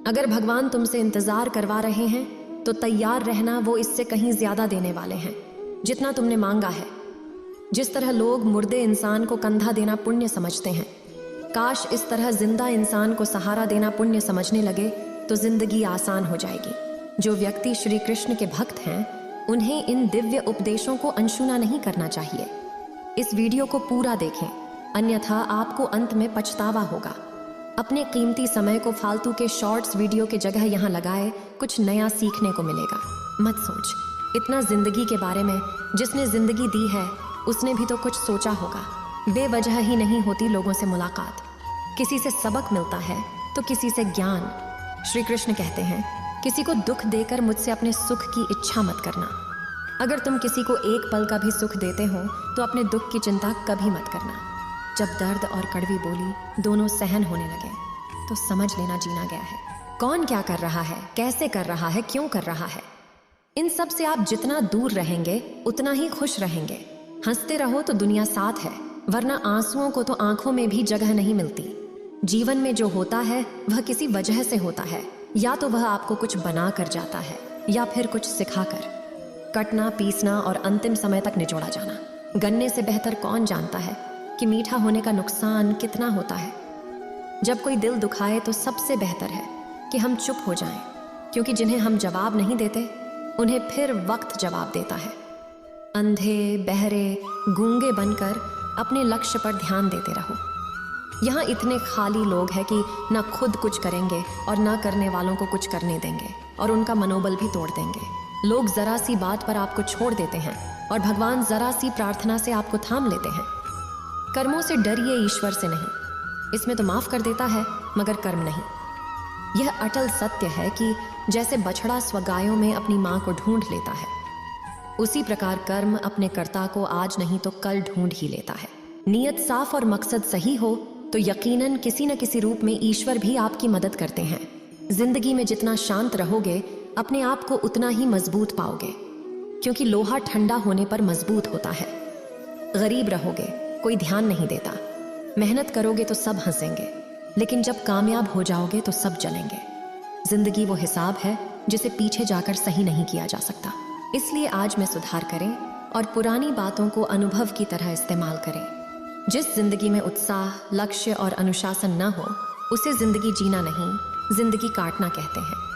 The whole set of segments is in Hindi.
अगर भगवान तुमसे इंतजार करवा रहे हैं तो तैयार रहना, वो इससे कहीं ज्यादा देने वाले हैं जितना तुमने मांगा है। जिस तरह लोग मुर्दे इंसान को कंधा देना पुण्य समझते हैं, काश इस तरह जिंदा इंसान को सहारा देना पुण्य समझने लगे तो जिंदगी आसान हो जाएगी। जो व्यक्ति श्री कृष्ण के भक्त हैं उन्हें इन दिव्य उपदेशों को अनसुना नहीं करना चाहिए। इस वीडियो को पूरा देखें, अन्यथा आपको अंत में पछतावा होगा। अपने कीमती समय को फालतू के शॉर्ट्स वीडियो के जगह यहाँ लगाए, कुछ नया सीखने को मिलेगा। मत सोच इतना जिंदगी के बारे में, जिसने जिंदगी दी है उसने भी तो कुछ सोचा होगा। बेवजह ही नहीं होती लोगों से मुलाकात, किसी से सबक मिलता है तो किसी से ज्ञान। श्री कृष्ण कहते हैं, किसी को दुख देकर मुझसे अपने सुख की इच्छा मत करना। अगर तुम किसी को एक पल का भी सुख देते हो तो अपने दुख की चिंता कभी मत करना। जब दर्द और कड़वी बोली दोनों सहन होने लगे तो समझ लेना जीना गया है। कौन क्या कर रहा है, कैसे कर रहा है, क्यों कर रहा है, इन सब से आप जितना दूर रहेंगे उतना ही खुश रहेंगे। हंसते रहो तो दुनिया साथ है, वरना आंसुओं को तो आंखों में भी जगह नहीं मिलती। जीवन में जो होता है वह किसी वजह से होता है, या तो वह आपको कुछ बना कर जाता है या फिर कुछ सिखाकर। कटना, पीसना और अंतिम समय तक निचोड़ा जाना। गन्ने से बेहतर कौन जानता है कि मीठा होने का नुकसान कितना होता है। जब कोई दिल दुखाए तो सबसे बेहतर है कि हम चुप हो जाएं, क्योंकि जिन्हें हम जवाब नहीं देते उन्हें फिर वक्त जवाब देता है। अंधे, बहरे, गूंगे बनकर अपने लक्ष्य पर ध्यान देते रहो। यहाँ इतने खाली लोग हैं कि ना खुद कुछ करेंगे और ना करने वालों को कुछ करने देंगे, और उनका मनोबल भी तोड़ देंगे। लोग जरा सी बात पर आपको छोड़ देते हैं और भगवान जरा सी प्रार्थना से आपको थाम लेते हैं। कर्मों से डरिए, ईश्वर से नहीं। इसमें तो माफ कर देता है मगर कर्म नहीं। यह अटल सत्य है कि जैसे बछड़ा स्वगायों में अपनी मां को ढूंढ लेता है, उसी प्रकार कर्म अपने कर्ता को आज नहीं तो कल ढूंढ ही लेता है। नियत साफ और मकसद सही हो तो यकीनन किसी न किसी रूप में ईश्वर भी आपकी मदद करते हैं। जिंदगी में जितना शांत रहोगे अपने आप को उतना ही मजबूत पाओगे, क्योंकि लोहा ठंडा होने पर मजबूत होता है। गरीब रहोगे, कोई ध्यान नहीं देता। मेहनत करोगे तो सब हंसेंगे, लेकिन जब कामयाब हो जाओगे तो सब जलेंगे। जिंदगी वो हिसाब है जिसे पीछे जाकर सही नहीं किया जा सकता। इसलिए आज में सुधार करें और पुरानी बातों को अनुभव की तरह इस्तेमाल करें। जिस जिंदगी में उत्साह, लक्ष्य और अनुशासन न हो उसे जिंदगी जीना नहीं, जिंदगी काटना कहते हैं।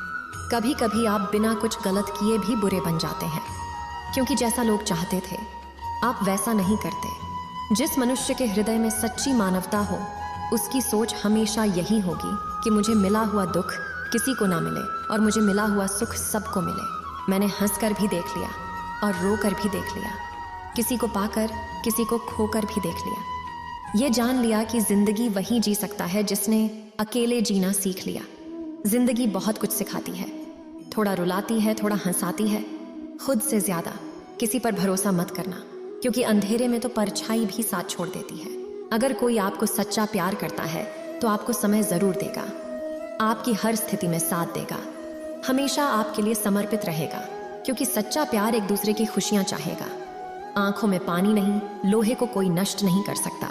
कभी कभी आप बिना कुछ गलत किए भी बुरे बन जाते हैं, क्योंकि जैसा लोग चाहते थे आप वैसा नहीं करते। जिस मनुष्य के हृदय में सच्ची मानवता हो उसकी सोच हमेशा यही होगी कि मुझे मिला हुआ दुख किसी को ना मिले और मुझे मिला हुआ सुख सबको मिले। मैंने हंसकर भी देख लिया और रोकर भी देख लिया, किसी को पाकर किसी को खोकर भी देख लिया। ये जान लिया कि जिंदगी वही जी सकता है जिसने अकेले जीना सीख लिया। जिंदगी बहुत कुछ सिखाती है, थोड़ा रुलाती है, थोड़ा हंसाती है। खुद से ज्यादा किसी पर भरोसा मत करना, क्योंकि अंधेरे में तो परछाई भी साथ छोड़ देती है। अगर कोई आपको सच्चा प्यार करता है तो आपको समय जरूर देगा, आपकी हर स्थिति में साथ देगा, हमेशा आपके लिए समर्पित रहेगा, क्योंकि सच्चा प्यार एक दूसरे की खुशियां चाहेगा। आंखों में पानी नहीं, लोहे को कोई नष्ट नहीं कर सकता,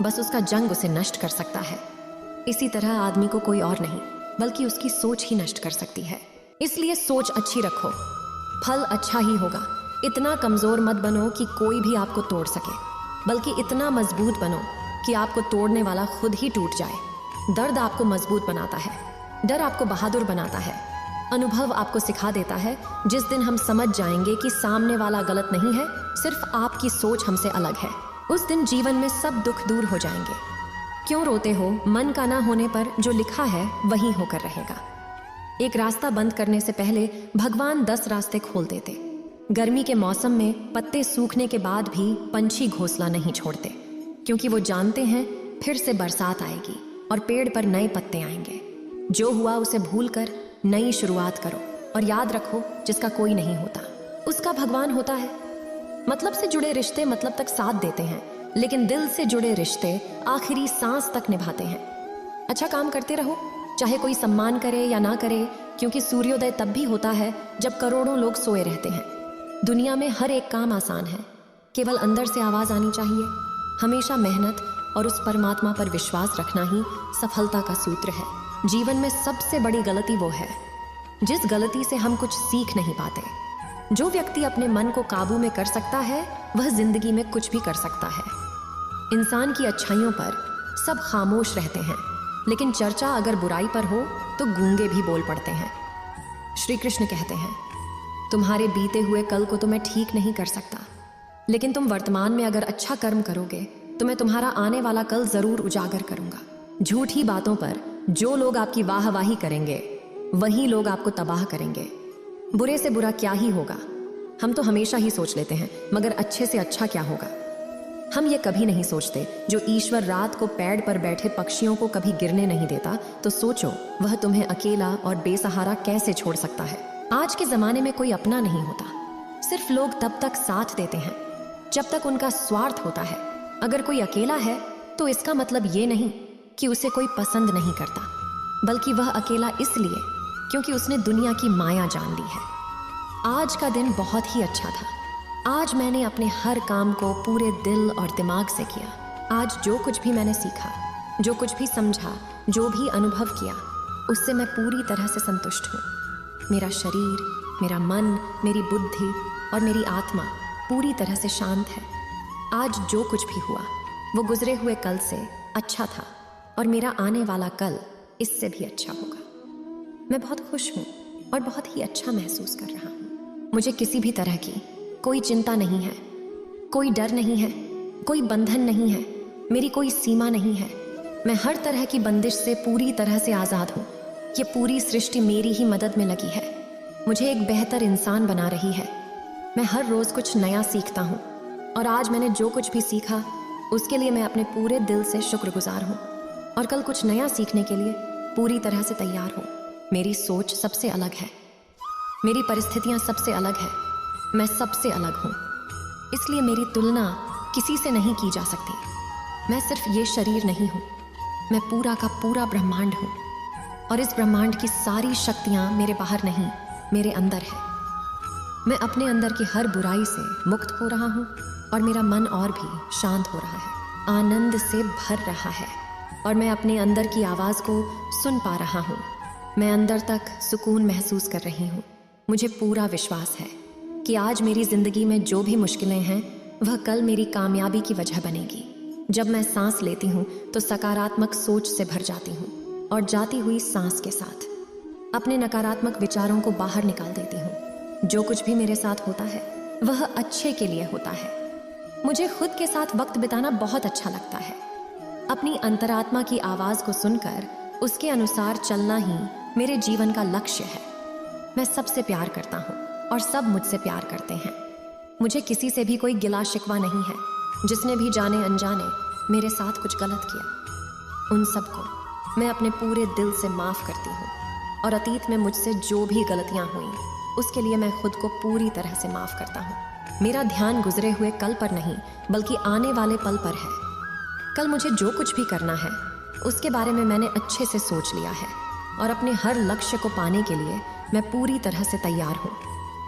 बस उसका जंग उसे नष्ट कर सकता है। इसी तरह आदमी को कोई और नहीं बल्कि उसकी सोच ही नष्ट कर सकती है। इसलिए सोच अच्छी रखो, फल अच्छा ही होगा। इतना कमजोर मत बनो कि कोई भी आपको तोड़ सके, बल्कि इतना मजबूत बनो कि आपको तोड़ने वाला खुद ही टूट जाए। दर्द आपको मजबूत बनाता है, डर आपको बहादुर बनाता है, अनुभव आपको सिखा देता है। जिस दिन हम समझ जाएंगे कि सामने वाला गलत नहीं है, सिर्फ आपकी सोच हमसे अलग है, उस दिन जीवन में सब दुख दूर हो जाएंगे। क्यों रोते हो? मन का ना होने पर जो लिखा है वही होकर रहेगा। एक रास्ता बंद करने से पहले भगवान 10 रास्ते खोल देते। गर्मी के मौसम में पत्ते सूखने के बाद भी पंछी घोंसला नहीं छोड़ते, क्योंकि वो जानते हैं फिर से बरसात आएगी और पेड़ पर नए पत्ते आएंगे। जो हुआ उसे भूलकर नई शुरुआत करो और याद रखो, जिसका कोई नहीं होता उसका भगवान होता है। मतलब से जुड़े रिश्ते मतलब तक साथ देते हैं, लेकिन दिल से जुड़े रिश्ते आखिरी सांस तक निभाते हैं। अच्छा काम करते रहो, चाहे कोई सम्मान करे या ना करे, क्योंकि सूर्योदय तब भी होता है जब करोड़ों लोग सोए रहते हैं। दुनिया में हर एक काम आसान है, केवल अंदर से आवाज आनी चाहिए। हमेशा मेहनत और उस परमात्मा पर विश्वास रखना ही सफलता का सूत्र है। जीवन में सबसे बड़ी गलती वो है जिस गलती से हम कुछ सीख नहीं पाते। जो व्यक्ति अपने मन को काबू में कर सकता है वह जिंदगी में कुछ भी कर सकता है। इंसान की अच्छाइयों पर सब खामोश रहते हैं, लेकिन चर्चा अगर बुराई पर हो तो गूंगे भी बोल पड़ते हैं। श्री कृष्ण कहते हैं, तुम्हारे बीते हुए कल को तो मैं ठीक नहीं कर सकता, लेकिन तुम वर्तमान में अगर अच्छा कर्म करोगे तो मैं तुम्हारा आने वाला कल जरूर उजागर करूंगा। झूठी बातों पर जो लोग आपकी वाहवाही करेंगे वही लोग आपको तबाह करेंगे। बुरे से बुरा क्या ही होगा, हम तो हमेशा ही सोच लेते हैं, मगर अच्छे से अच्छा क्या होगा हम ये कभी नहीं सोचते। जो ईश्वर रात को पेड़ पर बैठे पक्षियों को कभी गिरने नहीं देता, तो सोचो वह तुम्हें अकेला और बेसहारा कैसे छोड़ सकता है। आज के जमाने में कोई अपना नहीं होता, सिर्फ लोग तब तक साथ देते हैं जब तक उनका स्वार्थ होता है। अगर कोई अकेला है तो इसका मतलब ये नहीं कि उसे कोई पसंद नहीं करता, बल्कि वह अकेला इसलिए क्योंकि उसने दुनिया की माया जान ली है। आज का दिन बहुत ही अच्छा था। आज मैंने अपने हर काम को पूरे दिल और दिमाग से किया। आज जो कुछ भी मैंने सीखा, जो कुछ भी समझा, जो भी अनुभव किया, उससे मैं पूरी तरह से संतुष्ट हूँ। मेरा शरीर, मेरा मन, मेरी बुद्धि और मेरी आत्मा पूरी तरह से शांत है। आज जो कुछ भी हुआ वो गुजरे हुए कल से अच्छा था, और मेरा आने वाला कल इससे भी अच्छा होगा। मैं बहुत खुश हूँ और बहुत ही अच्छा महसूस कर रहा हूँ। मुझे किसी भी तरह की कोई चिंता नहीं है, कोई डर नहीं है, कोई बंधन नहीं है, मेरी कोई सीमा नहीं है। मैं हर तरह की बंदिश से पूरी तरह से आज़ाद हूँ। ये पूरी सृष्टि मेरी ही मदद में लगी है, मुझे एक बेहतर इंसान बना रही है। मैं हर रोज़ कुछ नया सीखता हूँ, और आज मैंने जो कुछ भी सीखा उसके लिए मैं अपने पूरे दिल से शुक्रगुजार हूँ, और कल कुछ नया सीखने के लिए पूरी तरह से तैयार हूँ। मेरी सोच सबसे अलग है, मेरी परिस्थितियाँ सबसे अलग है, मैं सबसे अलग हूँ, इसलिए मेरी तुलना किसी से नहीं की जा सकती। मैं सिर्फ ये शरीर नहीं हूँ, मैं पूरा का पूरा ब्रह्मांड हूँ, और इस ब्रह्मांड की सारी शक्तियाँ मेरे बाहर नहीं, मेरे अंदर है। मैं अपने अंदर की हर बुराई से मुक्त हो रहा हूँ, और मेरा मन और भी शांत हो रहा है, आनंद से भर रहा है, और मैं अपने अंदर की आवाज़ को सुन पा रहा हूँ। मैं अंदर तक सुकून महसूस कर रही हूँ। मुझे पूरा विश्वास है कि आज मेरी ज़िंदगी में जो भी मुश्किलें हैं वह कल मेरी कामयाबी की वजह बनेगी। जब मैं सांस लेती हूँ तो सकारात्मक सोच से भर जाती हूँ, और जाती हुई सांस के साथ अपने नकारात्मक विचारों को बाहर निकाल देती हूँ। जो कुछ भी मेरे साथ होता है वह अच्छे के लिए होता है। मुझे खुद के साथ वक्त बिताना बहुत अच्छा लगता है। अपनी अंतरात्मा की आवाज़ को सुनकर उसके अनुसार चलना ही मेरे जीवन का लक्ष्य है। मैं सबसे प्यार करता हूँ और सब मुझसे प्यार करते हैं। मुझे किसी से भी कोई गिला शिकवा नहीं है। जिसने भी जाने अनजाने मेरे साथ कुछ गलत किया, उन सबको मैं अपने पूरे दिल से माफ़ करती हूँ, और अतीत में मुझसे जो भी गलतियाँ हुई उसके लिए मैं खुद को पूरी तरह से माफ़ करता हूँ। मेरा ध्यान गुजरे हुए कल पर नहीं, बल्कि आने वाले पल पर है। कल मुझे जो कुछ भी करना है उसके बारे में मैंने अच्छे से सोच लिया है, और अपने हर लक्ष्य को पाने के लिए मैं पूरी तरह से तैयार हूँ।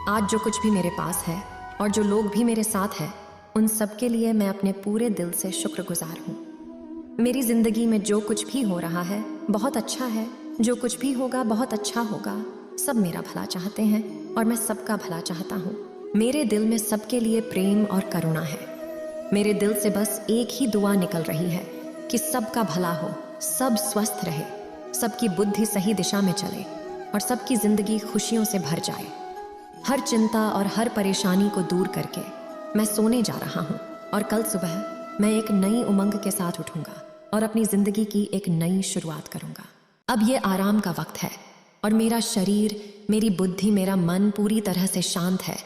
आज जो कुछ भी मेरे पास है और जो लोग भी मेरे साथ हैं, उन सब के लिए मैं अपने पूरे दिल से शुक्रगुजार हूँ। मेरी ज़िंदगी में जो कुछ भी हो रहा है बहुत अच्छा है, जो कुछ भी होगा बहुत अच्छा होगा। सब मेरा भला चाहते हैं और मैं सबका भला चाहता हूँ। मेरे दिल में सबके लिए प्रेम और करुणा है। मेरे दिल से बस एक ही दुआ निकल रही है कि सबका भला हो, सब स्वस्थ रहे, सबकी बुद्धि सही दिशा में चले, और सबकी ज़िंदगी खुशियों से भर जाए। हर चिंता और हर परेशानी को दूर करके मैं सोने जा रहा हूँ, और कल सुबह मैं एक नई उमंग के साथ उठूंगा और अपनी ज़िंदगी की एक नई शुरुआत करूंगा। अब ये आराम का वक्त है, और मेरा शरीर, मेरी बुद्धि, मेरा मन पूरी तरह से शांत है।